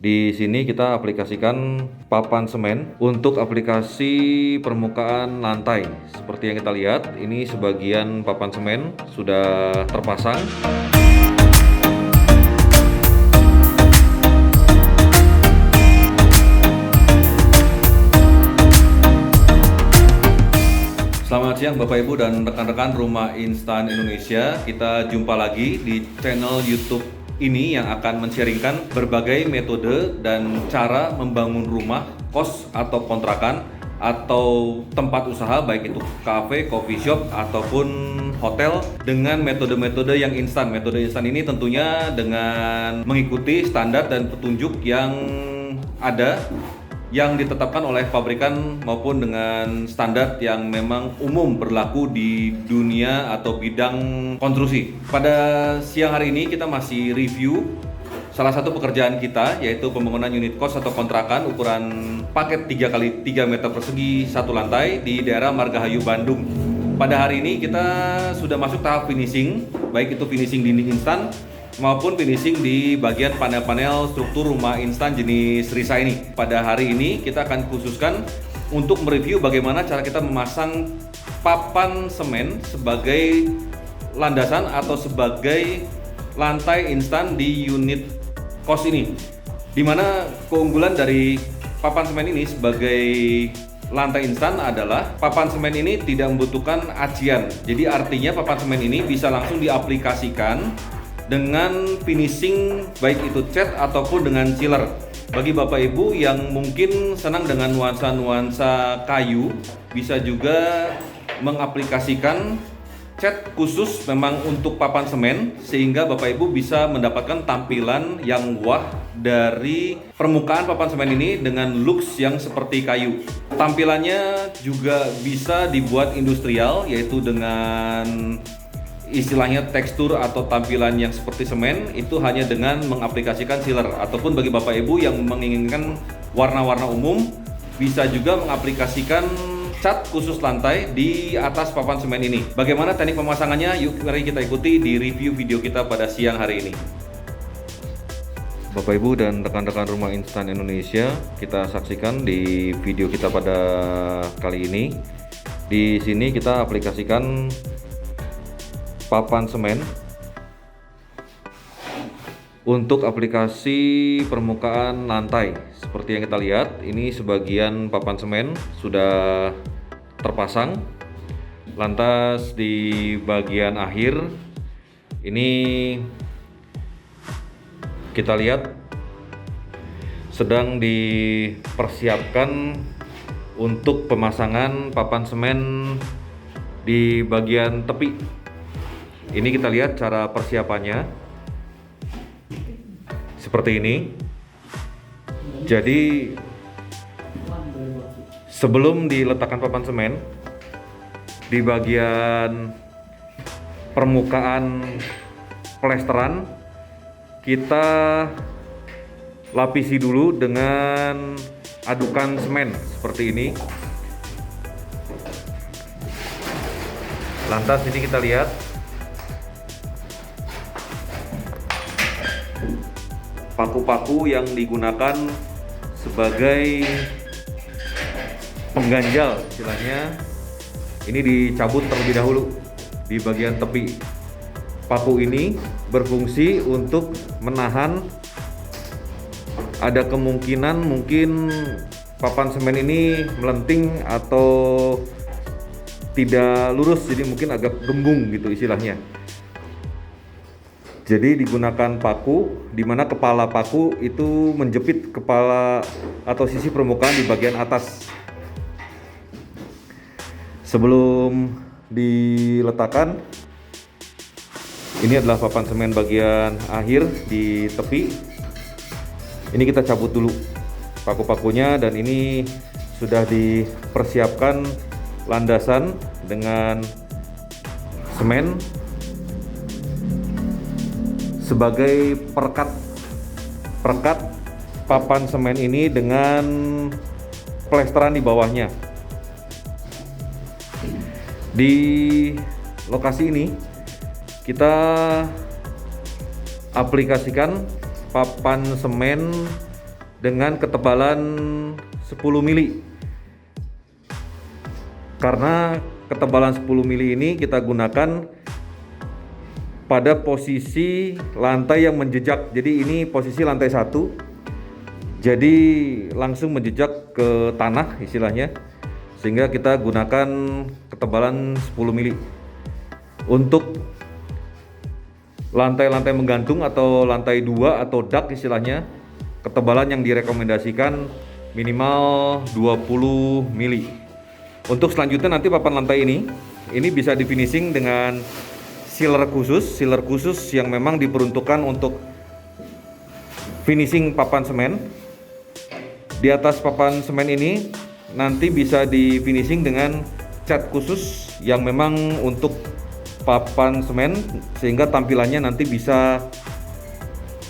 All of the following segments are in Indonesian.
Di sini kita aplikasikan papan semen untuk aplikasi permukaan lantai. Seperti yang kita lihat, ini sebagian papan semen sudah terpasang. Selamat siang Bapak Ibu dan rekan-rekan Rumah Instan Indonesia. Kita jumpa lagi di channel YouTube ini yang akan men-sharingkan berbagai metode dan cara membangun rumah, kos atau kontrakan atau tempat usaha, baik itu cafe, coffee shop ataupun hotel, dengan metode-metode yang instan. Metode instan ini tentunya dengan mengikuti standar dan petunjuk yang ada, yang ditetapkan oleh pabrikan maupun dengan standar yang memang umum berlaku di dunia atau bidang konstruksi. Pada siang hari ini kita masih review salah satu pekerjaan kita, yaitu pembangunan unit kos atau kontrakan ukuran paket 3x3 meter persegi satu lantai di daerah Margahayu, Bandung. Pada hari ini kita sudah masuk tahap finishing, baik itu finishing dinding instan maupun finishing di bagian panel-panel struktur rumah instan jenis Risa ini. Pada hari ini kita akan khususkan untuk mereview bagaimana cara kita memasang papan semen sebagai landasan atau sebagai lantai instan di unit kos ini. Dimana keunggulan dari papan semen ini sebagai lantai instan adalah papan semen ini tidak membutuhkan acian. Jadi artinya papan semen ini bisa langsung diaplikasikan dengan finishing, baik itu cat ataupun dengan chiller. Bagi Bapak Ibu yang mungkin senang dengan nuansa-nuansa kayu, bisa juga mengaplikasikan cat khusus memang untuk papan semen, sehingga Bapak Ibu bisa mendapatkan tampilan yang wah dari permukaan papan semen ini dengan looks yang seperti kayu. Tampilannya juga bisa dibuat industrial, yaitu dengan istilahnya tekstur atau tampilan yang seperti semen, itu hanya dengan mengaplikasikan sealer. Ataupun bagi Bapak Ibu yang menginginkan warna-warna umum, bisa juga mengaplikasikan cat khusus lantai di atas papan semen ini. Bagaimana teknik pemasangannya? Yuk mari kita ikuti di review video kita pada siang hari ini. Bapak Ibu dan rekan-rekan Rumah Instan Indonesia, kita saksikan di video kita pada kali ini. Di sini kita aplikasikan papan semen untuk aplikasi permukaan lantai. Seperti yang kita lihat, ini sebagian papan semen sudah terpasang. Lantas di bagian akhir ini kita lihat sedang dipersiapkan untuk pemasangan papan semen di bagian tepi. Ini kita lihat cara persiapannya seperti ini. Jadi sebelum diletakkan papan semen, di bagian permukaan plesteran kita lapisi dulu dengan adukan semen seperti ini. Lantas ini kita lihat paku-paku yang digunakan sebagai pengganjal, istilahnya ini dicabut terlebih dahulu di bagian tepi. Paku ini berfungsi untuk menahan, ada kemungkinan mungkin papan semen ini melenting atau tidak lurus, jadi mungkin agak gembung gitu istilahnya. Jadi digunakan paku di mana kepala paku itu menjepit kepala atau sisi permukaan di bagian atas. Sebelum diletakkan, ini adalah papan semen bagian akhir di tepi. Ini kita cabut dulu paku-pakunya, dan ini sudah dipersiapkan landasan dengan semen sebagai perekat papan semen ini dengan plesteran di bawahnya. Di lokasi ini kita aplikasikan papan semen dengan ketebalan 10 mili. Karena ketebalan 10 mili ini kita gunakan pada posisi lantai yang menjejak. Jadi ini posisi lantai 1. Jadi langsung menjejak ke tanah istilahnya. Sehingga kita gunakan ketebalan 10 mili. Untuk lantai-lantai menggantung atau lantai 2 atau dak istilahnya, ketebalan yang direkomendasikan minimal 20 mili. Untuk selanjutnya nanti papan lantai ini bisa di finishing dengan sealer khusus yang memang diperuntukkan untuk finishing papan semen. Di atas papan semen ini nanti bisa di finishing dengan cat khusus yang memang untuk papan semen, sehingga tampilannya nanti bisa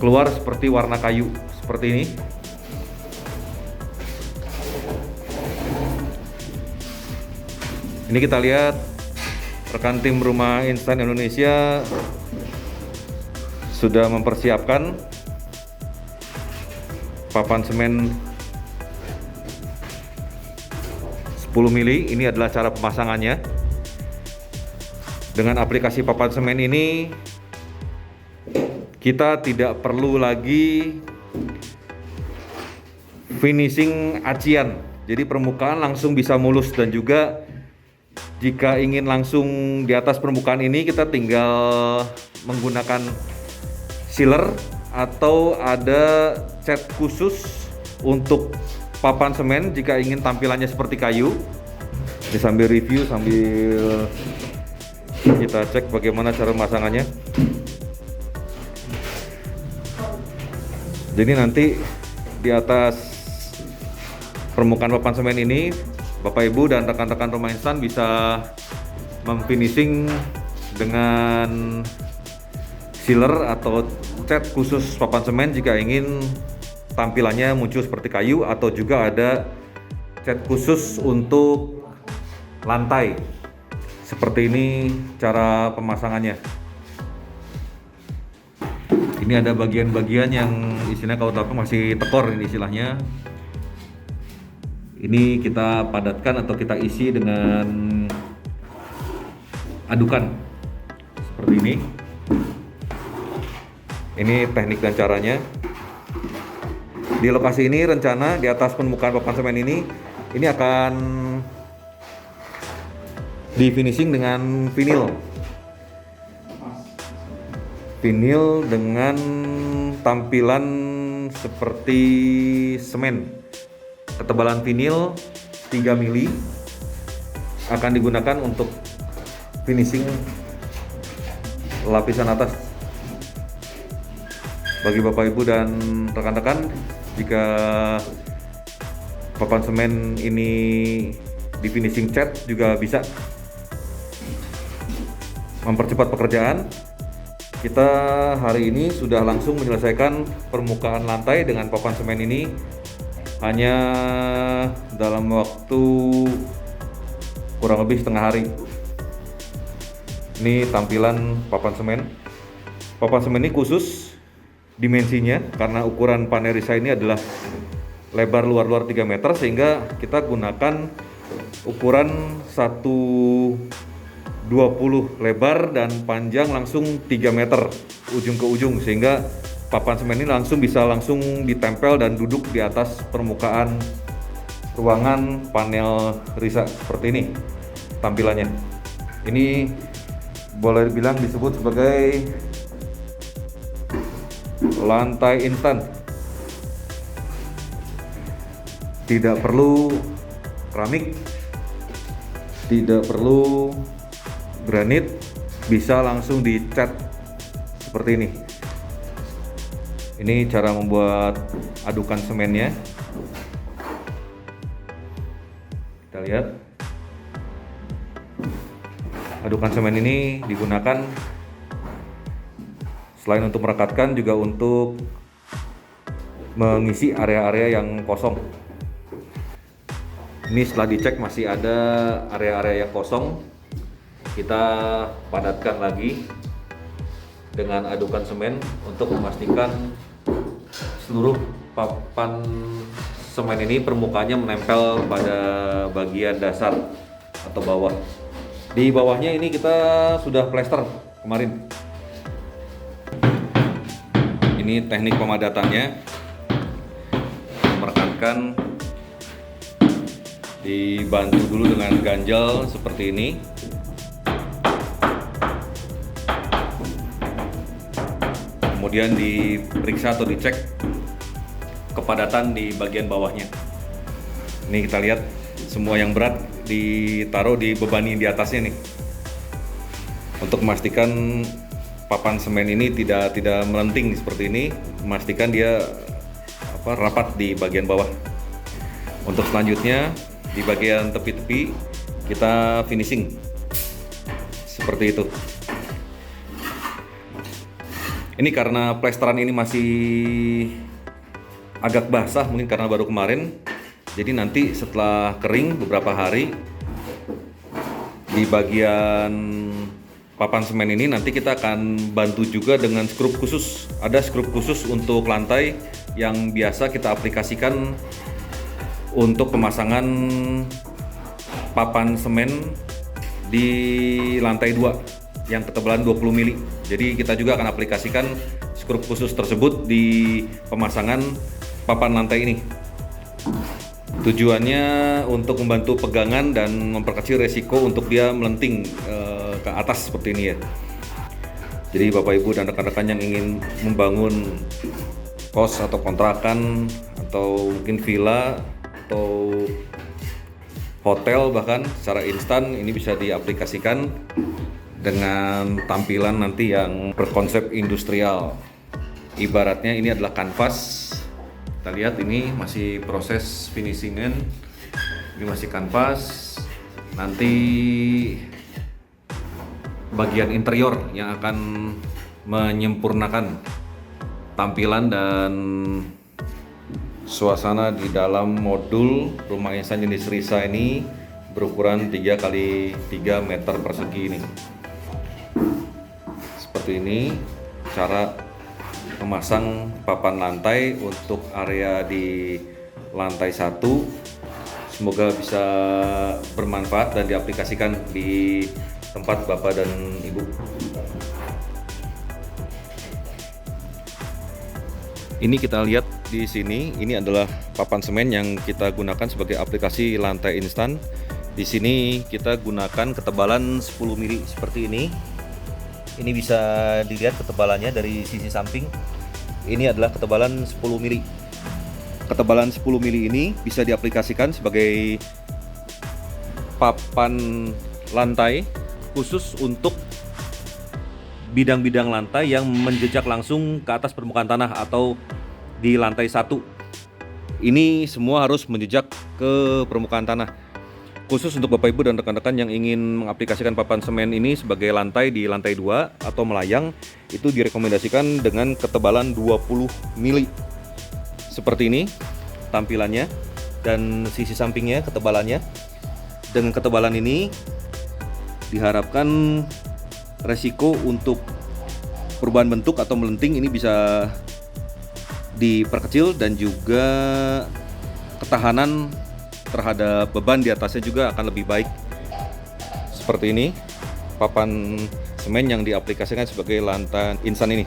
keluar seperti warna kayu seperti ini. Ini kita lihat rekan tim Rumah Instan Indonesia sudah mempersiapkan papan semen 10 mili. Ini adalah cara pemasangannya. Dengan aplikasi papan semen ini kita tidak perlu lagi finishing acian. Jadi permukaan langsung bisa mulus, dan juga jika ingin langsung di atas permukaan ini kita tinggal menggunakan sealer atau ada cat khusus untuk papan semen jika ingin tampilannya seperti kayu. Ini sambil review, sambil kita cek bagaimana cara pemasangannya. Jadi nanti di atas permukaan papan semen ini Bapak Ibu dan rekan-rekan Rumah Instan bisa memfinishing dengan sealer atau cat khusus papan semen jika ingin tampilannya muncul seperti kayu, atau juga ada cat khusus untuk lantai. Seperti ini cara pemasangannya. Ini ada bagian-bagian yang istilahnya kalau masih tekor, ini istilahnya. Ini kita padatkan atau kita isi dengan adukan seperti ini. Ini teknik dan caranya. Di lokasi ini rencana di atas permukaan papan semen ini akan di finishing dengan vinil dengan tampilan seperti semen. Ketebalan vinil 3 mili akan digunakan untuk finishing lapisan atas. Bagi Bapak Ibu dan rekan-rekan, jika papan semen ini di finishing cat juga bisa mempercepat pekerjaan. Kita hari ini sudah langsung menyelesaikan permukaan lantai dengan papan semen ini hanya dalam waktu kurang lebih setengah hari. Ini tampilan papan semen. Papan semen ini khusus dimensinya karena ukuran panerisa ini adalah lebar luar 3 meter, sehingga kita gunakan ukuran 120 lebar dan panjang langsung 3 meter ujung ke ujung, sehingga papan semen ini bisa langsung ditempel dan duduk di atas permukaan ruangan panel risa seperti ini tampilannya. Ini boleh dibilang disebut sebagai lantai instan. Tidak perlu keramik, tidak perlu granit, bisa langsung dicat seperti ini. Ini cara membuat adukan semennya. Kita lihat. Adukan semen ini digunakan selain untuk merekatkan, juga untuk mengisi area-area yang kosong. Ini setelah dicek masih ada area-area yang kosong, kita padatkan lagi dengan adukan semen untuk memastikan seluruh papan semen ini permukaannya menempel pada bagian dasar atau bawah. Di bawahnya ini kita sudah plester kemarin. Ini teknik pemadatannya, merekatkan, dibantu dulu dengan ganjal seperti ini. Kemudian diperiksa atau dicek kepadatan di bagian bawahnya. Ini kita lihat semua yang berat ditaruh dibebani di atasnya nih, untuk memastikan papan semen ini tidak melenting seperti ini, memastikan dia rapat di bagian bawah. Untuk selanjutnya di bagian tepi-tepi kita finishing seperti itu. Ini karena plesteran ini masih agak basah, mungkin karena baru kemarin, jadi nanti setelah kering beberapa hari di bagian papan semen ini nanti kita akan bantu juga dengan skrup khusus. Ada skrup khusus untuk lantai yang biasa kita aplikasikan untuk pemasangan papan semen di lantai 2 yang ketebalan 20 mili. Jadi kita juga akan aplikasikan skrup khusus tersebut di pemasangan papan lantai ini. Tujuannya untuk membantu pegangan dan memperkecil resiko untuk dia melenting ke atas seperti ini ya. Jadi Bapak Ibu dan rekan-rekan yang ingin membangun kos atau kontrakan atau mungkin villa atau hotel bahkan secara instan, ini bisa diaplikasikan dengan tampilan nanti yang berkonsep industrial. Ibaratnya ini adalah kanvas. Kita lihat ini masih proses finishingan, ini masih kanvas. Nanti bagian interior yang akan menyempurnakan tampilan dan suasana di dalam modul rumah instan jenis Risa ini berukuran 3x3 meter persegi ini. Seperti ini cara memasang papan lantai untuk area di lantai 1. Semoga bisa bermanfaat dan diaplikasikan di tempat Bapak dan Ibu. Ini kita lihat di sini, ini adalah papan semen yang kita gunakan sebagai aplikasi lantai instan. Di sini kita gunakan ketebalan 10 mili seperti ini. Ini bisa dilihat ketebalannya dari sisi samping. Ini adalah ketebalan 10 mili. Ketebalan 10 mili ini bisa diaplikasikan sebagai papan lantai khusus untuk bidang-bidang lantai yang menjejak langsung ke atas permukaan tanah atau di lantai 1. Ini semua harus menjejak ke permukaan tanah. Khusus untuk Bapak Ibu dan rekan-rekan yang ingin mengaplikasikan papan semen ini sebagai lantai di lantai 2 atau melayang, itu direkomendasikan dengan ketebalan 20 mili. Seperti ini tampilannya dan sisi sampingnya ketebalannya. Dengan ketebalan ini diharapkan resiko untuk perubahan bentuk atau melenting ini bisa diperkecil, dan juga ketahanan terhadap beban di atasnya juga akan lebih baik. Seperti ini papan semen yang diaplikasikan sebagai lantai instan ini.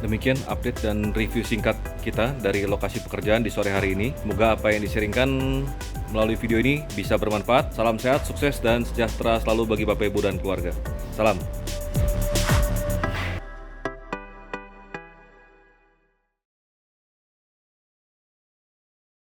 Demikian update dan review singkat kita dari lokasi pekerjaan di sore hari ini. Semoga apa yang di-sharingkan melalui video ini bisa bermanfaat. Salam sehat, sukses, dan sejahtera selalu bagi Bapak Ibu dan keluarga. Salam.